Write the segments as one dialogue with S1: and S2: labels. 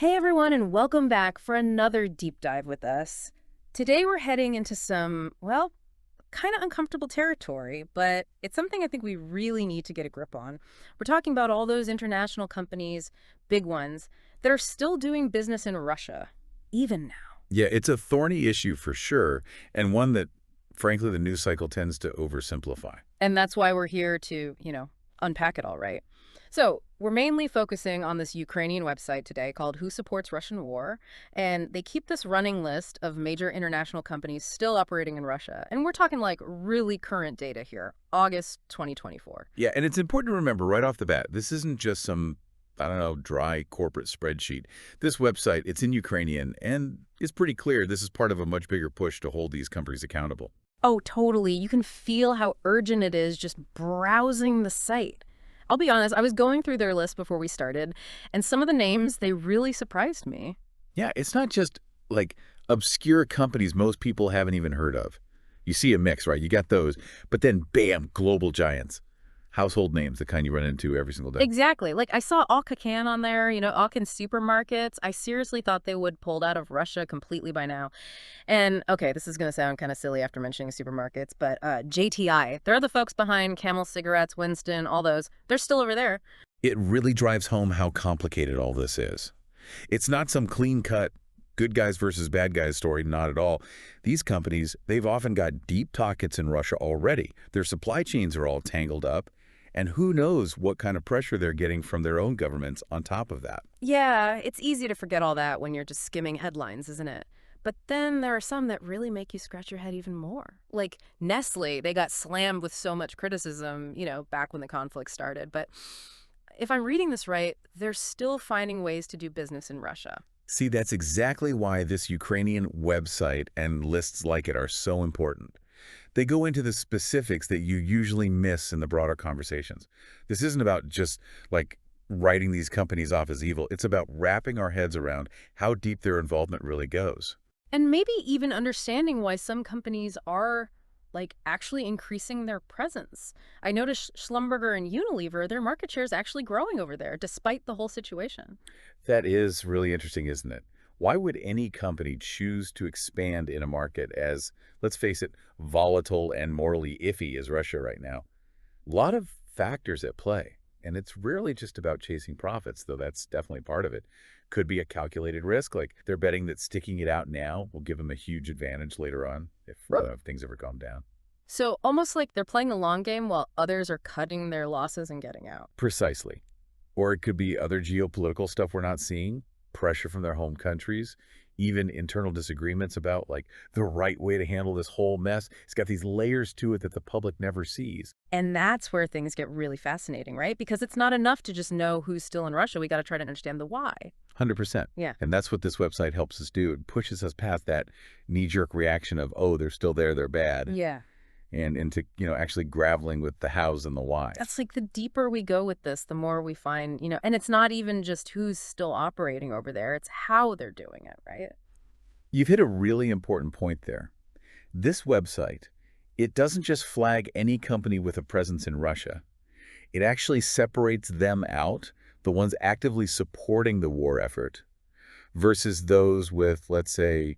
S1: Hey everyone, and welcome back for another deep dive with us. Today we're heading into some, well, kind of uncomfortable territory, but it's something I think we really need to get a grip on. We're talking about all those international companies, big ones, that are still doing business in Russia, even now.
S2: Yeah, it's a thorny issue for sure, and one that, frankly, the news cycle tends to oversimplify.
S1: And that's why we're here to, unpack it all, right? So we're mainly focusing on this Ukrainian website today called Who Supports Russian War, and they keep this running list of major international companies still operating in Russia. And we're talking like really current data here, August 2024.
S2: Yeah, and it's important to remember right off the bat, this isn't just some, I don't know, dry corporate spreadsheet. This website, it's in Ukrainian, and it's pretty clear this is part of a much bigger push to hold these companies accountable.
S1: Oh, totally. You can feel how urgent it is just browsing the site. I'll be honest, I was going through their list before we started, and some of the names, they really surprised me.
S2: Yeah, it's not just like obscure companies most people haven't even heard of. You see a mix, right? You got those, but then bam, global giants. Household names, the kind you run into every single day.
S1: Exactly. Like I saw Auchan on there, Auchan supermarkets. I seriously thought they would pulled out of Russia completely by now. And okay, this is going to sound kind of silly after mentioning supermarkets, but JTI, they're the folks behind Camel Cigarettes, Winston, all those. They're still over there.
S2: It really drives home how complicated all this is. It's not some clean-cut good guys versus bad guys story, not at all. These companies, they've often got deep pockets in Russia already. Their supply chains are all tangled up, and who knows what kind of pressure they're getting from their own governments on top of that.
S1: Yeah, it's easy to forget all that when you're just skimming headlines, isn't it? But then there are some that really make you scratch your head even more. Like Nestle, they got slammed with so much criticism, back when the conflict started. But if I'm reading this right, they're still finding ways to do business in Russia.
S2: See, that's exactly why this Ukrainian website and lists like it are so important. They go into the specifics that you usually miss in the broader conversations. This isn't about just like writing these companies off as evil. It's about wrapping our heads around how deep their involvement really goes.
S1: And maybe even understanding why some companies are like actually increasing their presence. I noticed Schlumberger and Unilever, their market share is actually growing over there despite the whole situation.
S2: That is really interesting, isn't it? Why would any company choose to expand in a market as, let's face it, volatile and morally iffy as Russia right now? A lot of factors at play, and it's rarely just about chasing profits, though that's definitely part of it. Could be a calculated risk, like they're betting that sticking it out now will give them a huge advantage later on if things ever calm down.
S1: So almost like they're playing the long game while others are cutting their losses and getting out.
S2: Precisely. Or it could be other geopolitical stuff we're not seeing, pressure from their home countries, even internal disagreements about like the right way to handle this whole mess. It's got these layers to it that the public never sees.
S1: And that's where things get really fascinating, right? Because it's not enough to just know who's still in Russia. We got to try to understand the why.
S2: 100%.
S1: Yeah.
S2: And that's what this website helps us do. It pushes us past that knee-jerk reaction of, oh, they're still there, they're bad.
S1: Yeah.
S2: And into, actually graveling with the hows and the whys.
S1: That's like the deeper we go with this, the more we find, and it's not even just who's still operating over there, it's how they're doing it, right?
S2: You've hit a really important point there. This website, it doesn't just flag any company with a presence in Russia. It actually separates them out, the ones actively supporting the war effort, versus those with, let's say,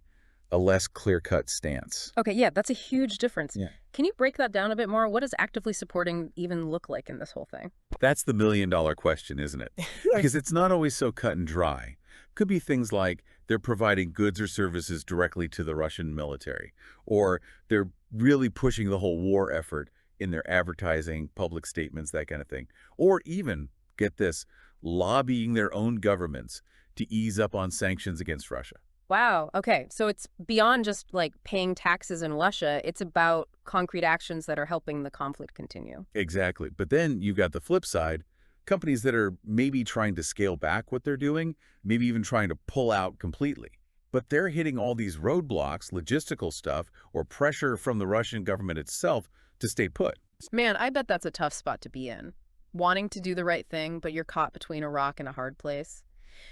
S2: a less clear-cut stance.
S1: Okay, yeah, that's a huge difference.
S2: Yeah.
S1: Can you break that down a bit more? What does actively supporting even look like in this whole thing?
S2: That's the million-dollar question, isn't it? Because it's not always so cut and dry. Could be things like they're providing goods or services directly to the Russian military, or they're really pushing the whole war effort in their advertising, public statements, that kind of thing. Or even, get this, lobbying their own governments to ease up on sanctions against Russia.
S1: Wow. Okay. So it's beyond just like paying taxes in Russia. It's about concrete actions that are helping the conflict continue.
S2: Exactly. But then you've got the flip side, companies that are maybe trying to scale back what they're doing, maybe even trying to pull out completely. But they're hitting all these roadblocks, logistical stuff, or pressure from the Russian government itself to stay put.
S1: Man, I bet that's a tough spot to be in. Wanting to do the right thing, but you're caught between a rock and a hard place.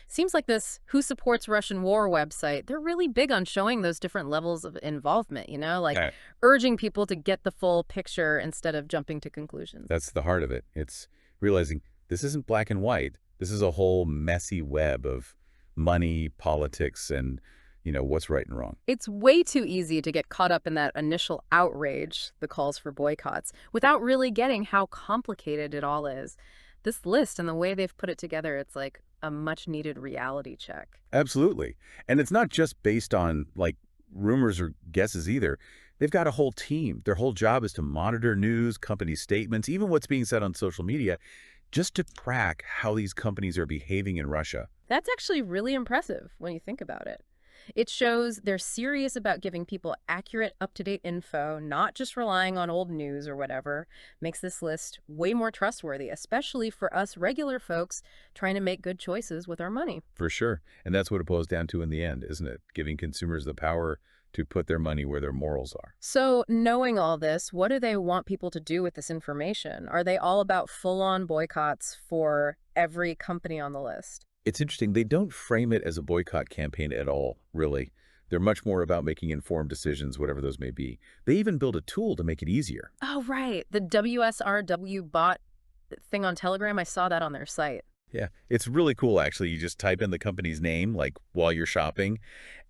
S1: Seems like this Who Supports Russian War website, they're really big on showing those different levels of involvement, like urging people to get the full picture instead of jumping to conclusions.
S2: That's the heart of it. It's realizing this isn't black and white. This is a whole messy web of money, politics, and, what's right and wrong.
S1: It's way too easy to get caught up in that initial outrage, the calls for boycotts, without really getting how complicated it all is. This list and the way they've put it together, it's like a much-needed reality check.
S2: Absolutely. And it's not just based on, like, rumors or guesses either. They've got a whole team. Their whole job is to monitor news, company statements, even what's being said on social media, just to track how these companies are behaving in Russia.
S1: That's actually really impressive when you think about it. It shows they're serious about giving people accurate, up-to-date info, not just relying on old news or whatever. Makes this list way more trustworthy, especially for us regular folks trying to make good choices with our money.
S2: For sure. And that's what it boils down to in the end, isn't it? Giving consumers the power to put their money where their morals are.
S1: So, knowing all this, what do they want people to do with this information? Are they all about full-on boycotts for every company on the list?
S2: It's interesting. They don't frame it as a boycott campaign at all, really. They're much more about making informed decisions, whatever those may be. They even build a tool to make it easier.
S1: Oh, right. The WSRW bot thing on Telegram, I saw that on their site.
S2: Yeah, it's really cool, actually. You just type in the company's name, like, while you're shopping,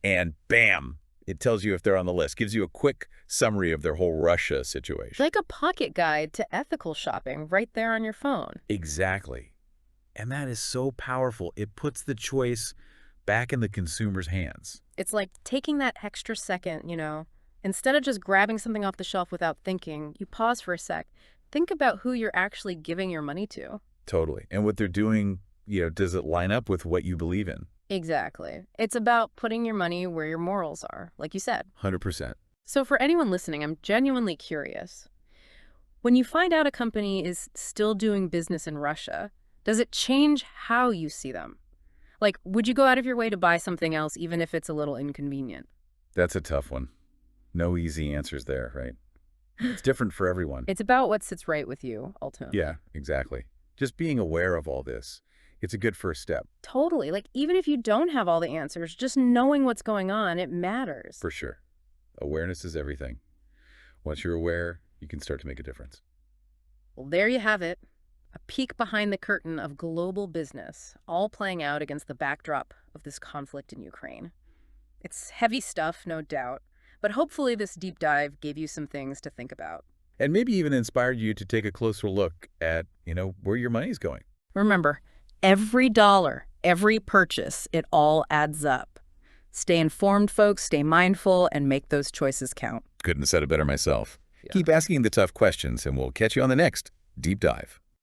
S2: and bam, it tells you if they're on the list, gives you a quick summary of their whole Russia situation.
S1: Like a pocket guide to ethical shopping right there on your phone.
S2: Exactly. And that is so powerful. It puts the choice back in the consumer's hands.
S1: It's like taking that extra second, Instead of just grabbing something off the shelf without thinking, you pause for a sec. Think about who you're actually giving your money to.
S2: Totally. And what they're doing, does it line up with what you believe in?
S1: Exactly. It's about putting your money where your morals are, like you said.
S2: 100%.
S1: So for anyone listening, I'm genuinely curious. When you find out a company is still doing business in Russia, does it change how you see them? Like, would you go out of your way to buy something else even if it's a little inconvenient?
S2: That's a tough one. No easy answers there, right? It's different for everyone.
S1: It's about what sits right with you, ultimately.
S2: Yeah, exactly. Just being aware of all this, it's a good first step.
S1: Totally. Like, even if you don't have all the answers, just knowing what's going on, it matters.
S2: For sure. Awareness is everything. Once you're aware, you can start to make a difference.
S1: Well, there you have it. A peek behind the curtain of global business, all playing out against the backdrop of this conflict in Ukraine. It's heavy stuff, no doubt, but hopefully this deep dive gave you some things to think about.
S2: And maybe even inspired you to take a closer look at, where your money's going.
S1: Remember, every dollar, every purchase, it all adds up. Stay informed, folks, stay mindful, and make those choices count.
S2: Couldn't have said it better myself.
S1: Yeah.
S2: Keep asking the tough questions, and we'll catch you on the next Deep Dive.